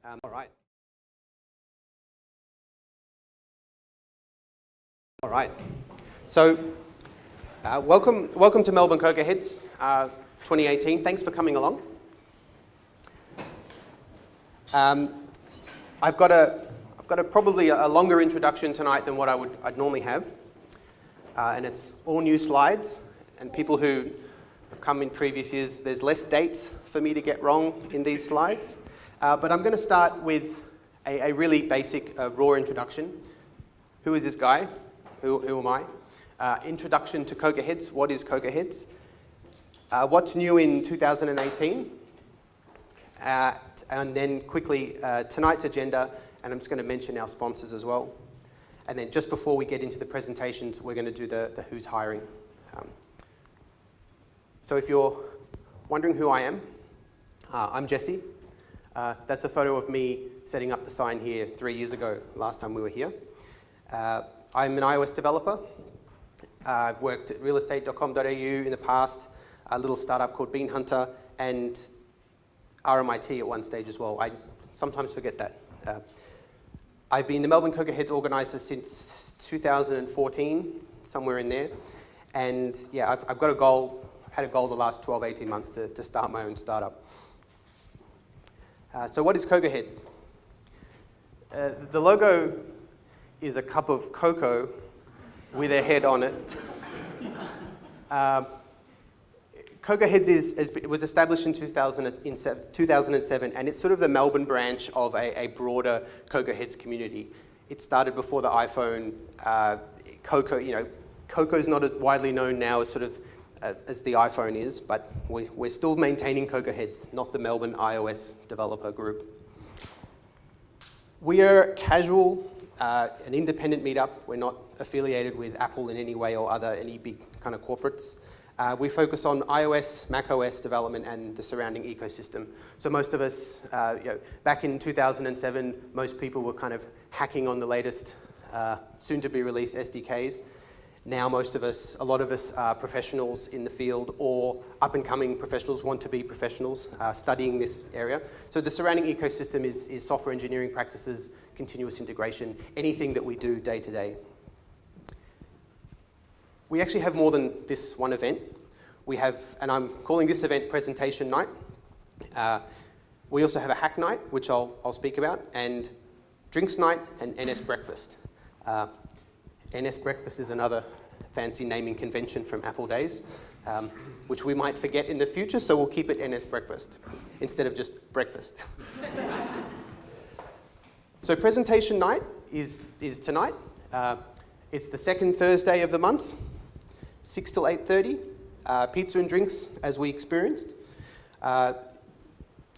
All right. All right. So, welcome to Melbourne CocoaHeads 2018. Thanks for coming along. I've got probably a longer introduction tonight than what I'd normally have, and it's all new slides. And people who have come in previous years, there's less dates for me to get wrong in these slides. But I'm going to start with a really basic, raw introduction. Who is this guy? Who am I? Introduction to CocoaHeads. What is CocoaHeads? What's new in 2018? And then quickly, tonight's agenda, and I'm just going to mention our sponsors as well. And then just before we get into the presentations, we're going to do the who's hiring. So if you're wondering who I am, I'm Jesse. That's a photo of me setting up the sign here 3 years ago, last time we were here. I'm an iOS developer. I've worked at realestate.com.au in the past, a little startup called Bean Hunter, and RMIT at one stage as well. I sometimes forget that. I've been the Melbourne CocoaHeads organizer since 2014, somewhere in there. And yeah, I've got a goal, had a goal the last 12, 18 months to start my own startup. So what is CocoaHeads? The logo is a cup of cocoa with a head on it. CocoaHeads was established in 2007, and it's sort of the Melbourne branch of a broader CocoaHeads community. It started before the iPhone. Cocoa is not as widely known now as sort of as the iPhone is, but we're still maintaining CocoaHeads, not the Melbourne iOS developer group. We are casual, an independent meetup. We're not affiliated with Apple in any way or any big kind of corporates. We focus on iOS, macOS development and the surrounding ecosystem. So most of us, back in 2007, most people were kind of hacking on the latest, soon-to-be released SDKs. Now a lot of us are professionals in the field or up-and-coming professionals, want to be professionals, studying this area. So the surrounding ecosystem is software engineering practices, continuous integration, anything that we do day to day. We actually have more than this one event. We have, and I'm calling this event Presentation Night. We also have a Hack Night, which I'll speak about, and Drinks Night and NS Breakfast. NS Breakfast is another fancy naming convention from Apple days, which we might forget in the future, so we'll keep it NS Breakfast instead of just breakfast. So Presentation Night is tonight. It's the second Thursday of the month, 6 till 8:30. Pizza and drinks, as we experienced.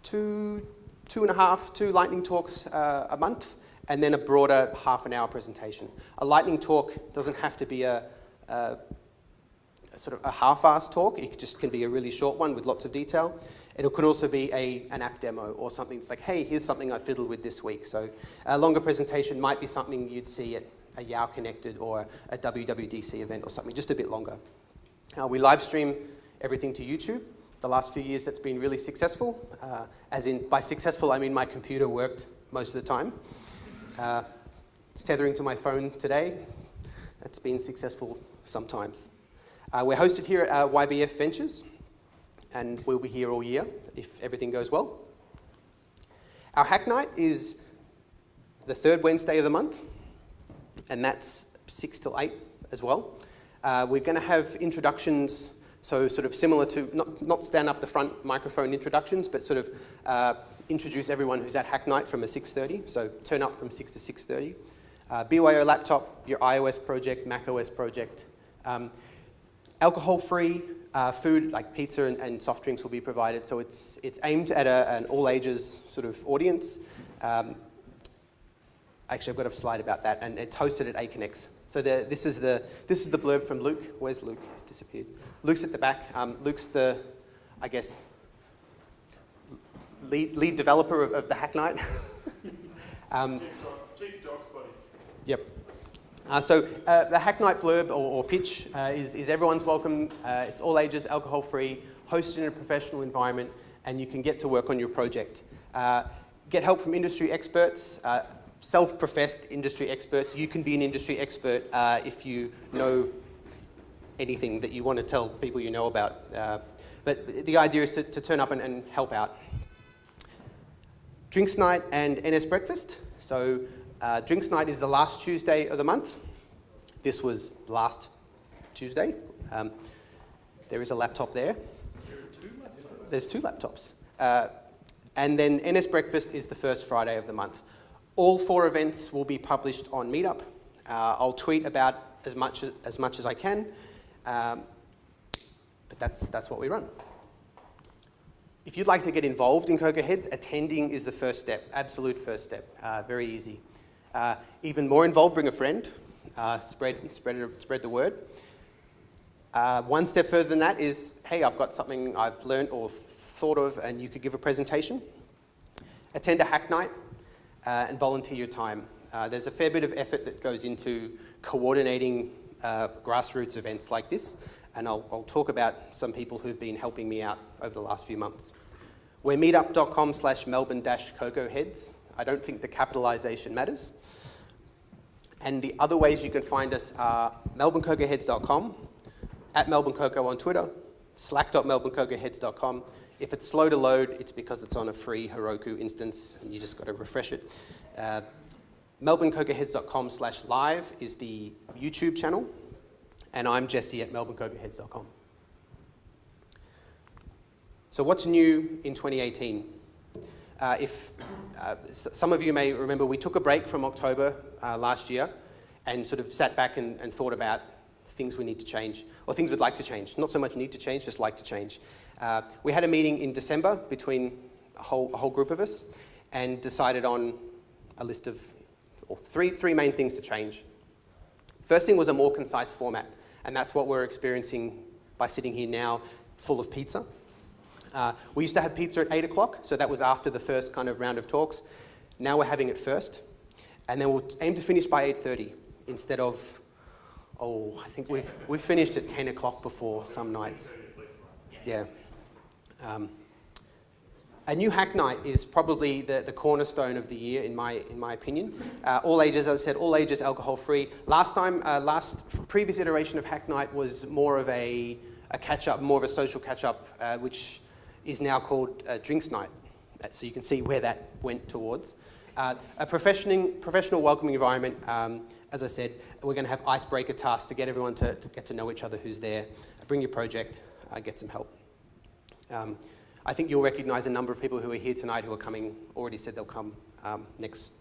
Two lightning talks a month, and then a broader half-an-hour presentation. A lightning talk doesn't have to be a sort of a half-assed talk. It just can be a really short one with lots of detail. It could also be an app demo or something that's like, hey, here's something I fiddled with this week. So a longer presentation might be something you'd see at a Yao Connected or a WWDC event or something, just a bit longer. We live stream everything to YouTube. The last few years that's been really successful. As in, by successful, I mean my computer worked most of the time. It's tethering to my phone today. That's been successful sometimes. We're hosted here at YBF Ventures, and we'll be here all year if everything goes well. Our Hack Night is the third Wednesday of the month, and that's 6 till 8 as well. We're going to have introductions, so sort of similar to, not stand up the front microphone introductions, but sort of introduce everyone who's at Hack Night from a 6:30, so turn up from 6 to 6:30. BYO laptop, your iOS project, macOS project. Alcohol-free food like pizza and soft drinks will be provided, so it's aimed at an all-ages sort of audience. Actually, I've got a slide about that, and it's hosted at AConnects. So this is the blurb from Luke. Where's Luke? He's disappeared. Luke's at the back. Luke's the, I guess, lead developer of the Hack Night. Chief Docs Buddy. Yep. So the Hack Night blurb or pitch is everyone's welcome. It's all ages, alcohol-free, hosted in a professional environment, and you can get to work on your project. Get help from industry experts, self-professed industry experts. You can be an industry expert if you know anything that you want to tell people you know about. But the idea is to turn up and help out. Drinks night and NS breakfast. So drinks night is the last Tuesday of the month. This was last Tuesday. There is a laptop there. There's two laptops. And then NS breakfast is the first Friday of the month. All 4 events will be published on Meetup. I'll tweet about as much as I can. But that's what we run. If you'd like to get involved in CocoaHeads, attending is the first step, absolute first step, very easy. Even more involved, bring a friend, spread the word. One step further than that is, hey, I've got something I've learned or thought of and you could give a presentation. Attend a hack night and volunteer your time. There's a fair bit of effort that goes into coordinating grassroots events like this, and I'll talk about some people who've been helping me out over the last few months. We're meetup.com/Melbourne-CocoaHeads. I don't think the capitalisation matters. And the other ways you can find us are melbournecocoaheads.com, @MelbourneCoco on Twitter, slack.melbournecocoaheads.com. If it's slow to load, it's because it's on a free Heroku instance and you just got to refresh it. melbournecocoaheads.com/live is the YouTube channel, and I'm Jesse at melbournecocoaheads.com. So what's new in 2018? Some of you may remember we took a break from October last year and sort of sat back and thought about things we need to change, or things we'd like to change. Not so much need to change, just like to change. We had a meeting in December between a whole group of us and decided on a list of three main things to change. First thing was a more concise format, and that's what we're experiencing by sitting here now full of pizza. We used to have pizza at 8 o'clock, so that was after the first kind of round of talks. Now we're having it first, and then we'll aim to finish by 8:30 instead of, I think we've finished at 10 o'clock before some nights. Yeah. A new hack night is probably the cornerstone of the year, in my opinion. All ages, as I said, all ages, alcohol-free. Previous iteration of hack night was more of a catch-up, more of a social catch-up, which is now called drinks night. So you can see where that went towards. A professional welcoming environment. As I said, we're going to have icebreaker tasks to get everyone to get to know each other who's there. Bring your project, get some help. I think you'll recognise a number of people who are here tonight who are coming, already said they'll come it's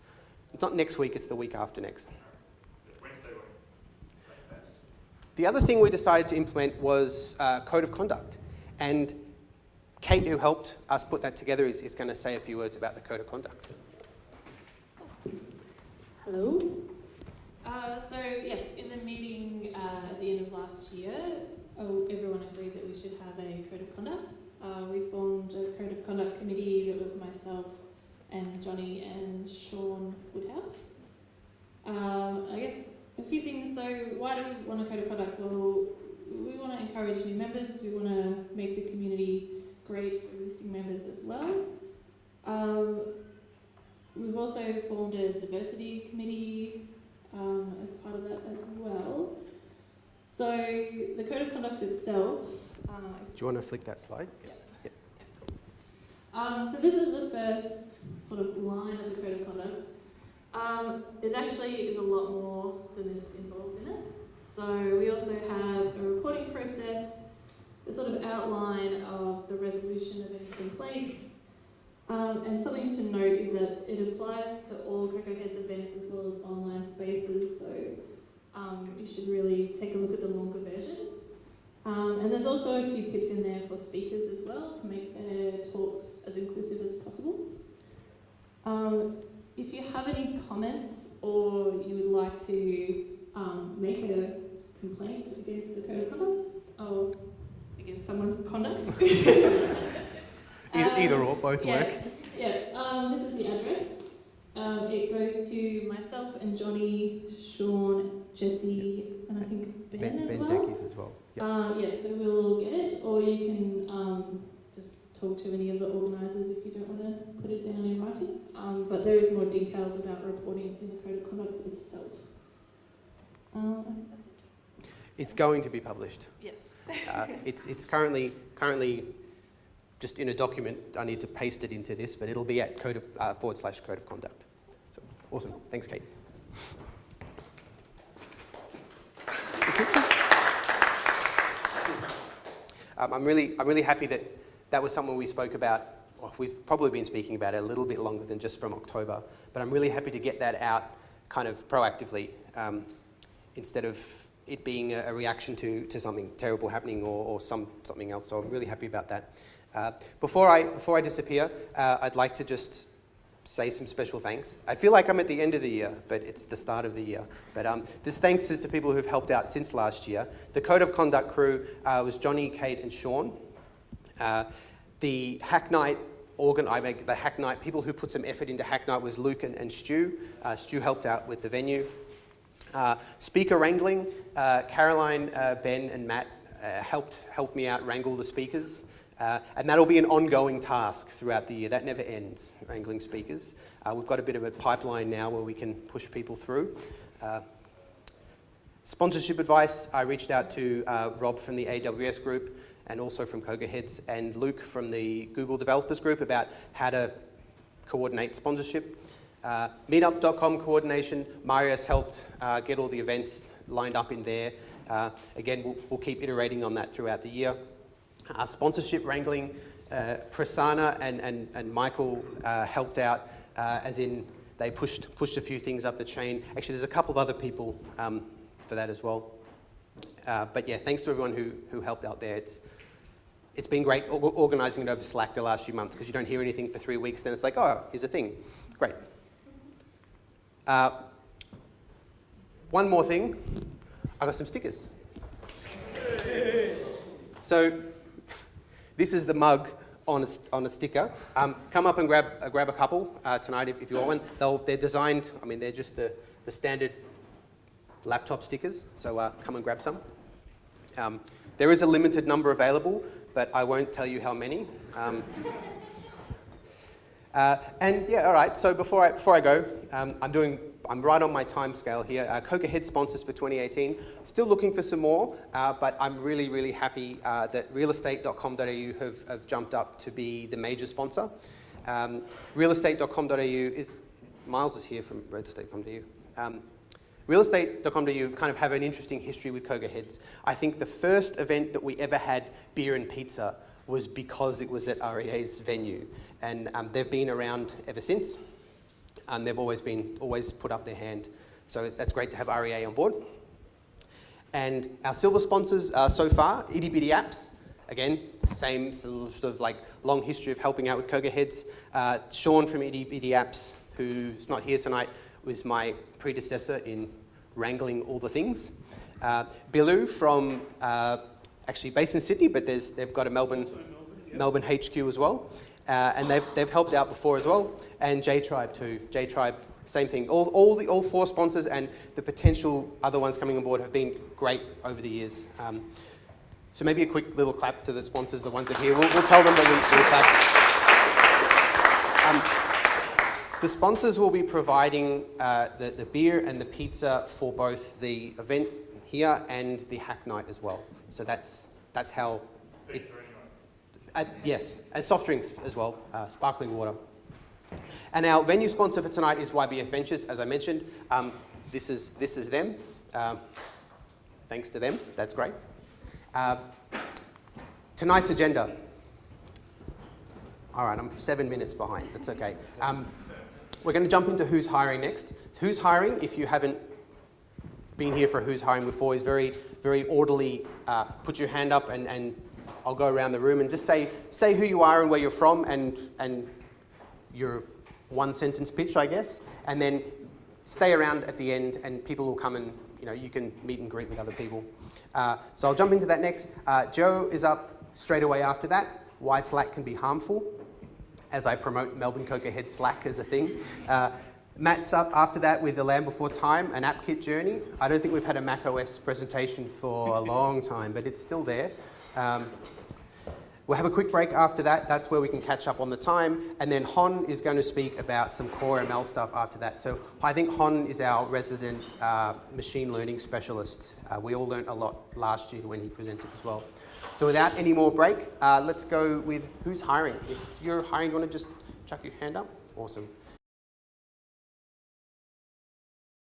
not next week, it's the week after next. Wednesday week. The other thing we decided to implement was code of conduct. And Kate, who helped us put that together, is going to say a few words about the code of conduct. Hello. So yes, in the meeting at the end of last year, everyone agreed that we should have a code of conduct. We formed a code of conduct committee that was myself and Johnny and Sean Woodhouse. I guess a few things. So why do we want a code of conduct? Well, we want to encourage new members. We want to make the community great for existing members as well. We've also formed a diversity committee as part of that as well. So the code of conduct itself. Do you want to flick that slide? Yeah. Yep. So this is the first sort of line of the code of conduct. It actually is a lot more than this involved in it. So we also have a reporting process, the sort of outline of the resolution of any complaints. And something to note is that it applies to all CocoaHeads events as well as online spaces, so you should really take a look at the longer version. And there's also a few tips in there for speakers as well to make their talks as inclusive as possible. If you have any comments or you would like to make a complaint against the code of conduct or against someone's conduct, Either or, both work. Yeah, this is the address. It goes to myself and Johnny, Sean, Jesse, and I think Ben as well. Ben Deckies as well. Yep. So we'll get it, or you can just talk to any of the organisers if you don't want to put it down in writing. details about reporting in the Code of Conduct itself. I think that's it. It's going to be published. Yes. It's currently just in a document. I need to paste it into this, but it'll be at /Code of Conduct. So, awesome. Thanks, Kate. I'm really happy that was something we spoke about. Well, we've probably been speaking about it a little bit longer than just from October, but I'm really happy to get that out kind of proactively instead of it being a reaction to something terrible happening or something else. So I'm really happy about that. Before I disappear, I'd like to just say some special thanks. I feel like I'm at the end of the year, but it's the start of the year. But this thanks is to people who've helped out since last year. The Code of Conduct crew was Johnny, Kate, and Sean. The Hack Night people who put some effort into Hack Night was Luke and Stu. Stu helped out with the venue. Speaker wrangling, Caroline, Ben, and Matt helped me out wrangle the speakers. And that'll be an ongoing task throughout the year. That never ends, wrangling speakers. We've got a bit of a pipeline now where we can push people through. Sponsorship advice, I reached out to Rob from the AWS group and also from CocoaHeads and Luke from the Google Developers group about how to coordinate sponsorship. Meetup.com coordination, Marius helped get all the events lined up in there. Again, we'll keep iterating on that throughout the year. Sponsorship wrangling, Prasanna and Michael helped out, as in they pushed a few things up the chain. Actually, there's a couple of other people for that as well. But yeah, thanks to everyone who helped out there. It's been great organising it over Slack the last few months because you don't hear anything for 3 weeks, then it's like, oh, here's a thing. Great. One more thing, I got some stickers. So this is the mug on a sticker. Come up and grab a couple tonight if you want one. They're designed, I mean, they're just the standard laptop stickers, so come and grab some. There is a limited number available, but I won't tell you how many. And yeah, all right, so before I go, I'm right on my time scale here. CocoaHeads sponsors for 2018. Still looking for some more, but I'm really, really happy that realestate.com.au have jumped up to be the major sponsor. Realestate.com.au is, Miles is here from realestate.com.au. Realestate.com.au kind of have an interesting history with CocoaHeads. I think the first event that we ever had beer and pizza was because it was at REA's venue. And they've been around ever since. And they've always put up their hand. So that's great to have REA on board. And our silver sponsors so far, Itty Bitty Apps. Again, same sort of like long history of helping out with CocoaHeads. Sean from Itty Bitty Apps, who's not here tonight, was my predecessor in wrangling all the things. Billu from, actually based in Sydney, but they've got a Melbourne HQ as well. And they've helped out before as well. And J-Tribe too. J-Tribe, same thing. All four sponsors and the potential other ones coming on board have been great over the years. So maybe a quick little clap to the sponsors, the ones that are here. We'll tell them that we clap. The sponsors will be providing the beer and the pizza for both the event here and the hack night as well. So that's how it... yes, and soft drinks as well, sparkling water. And our venue sponsor for tonight is YBF Ventures, as I mentioned. This is them. Thanks to them, that's great. Tonight's agenda. All right, I'm 7 minutes behind, that's okay. We're going to jump into who's hiring next. Who's hiring, if you haven't been here for who's hiring before, is very, very orderly. Put your hand up and I'll go around the room and just say who you are and where you're from and your one sentence pitch, I guess. And then stay around at the end and people will come and, you can meet and greet with other people. So I'll jump into that next. Joe is up straight away after that. Why Slack can be harmful, as I promote Melbourne CocoaHeads Slack as a thing. Matt's up after that with The Land Before Time, an app kit journey. I don't think we've had a macOS presentation for a long time, but it's still there. We'll have a quick break after that. That's where we can catch up on the time. And then Hon is going to speak about some core ML stuff after that. So I think Hon is our resident machine learning specialist. We all learned a lot last year when he presented as well. So without any more break, let's go with who's hiring. If you're hiring, you want to just chuck your hand up? Awesome.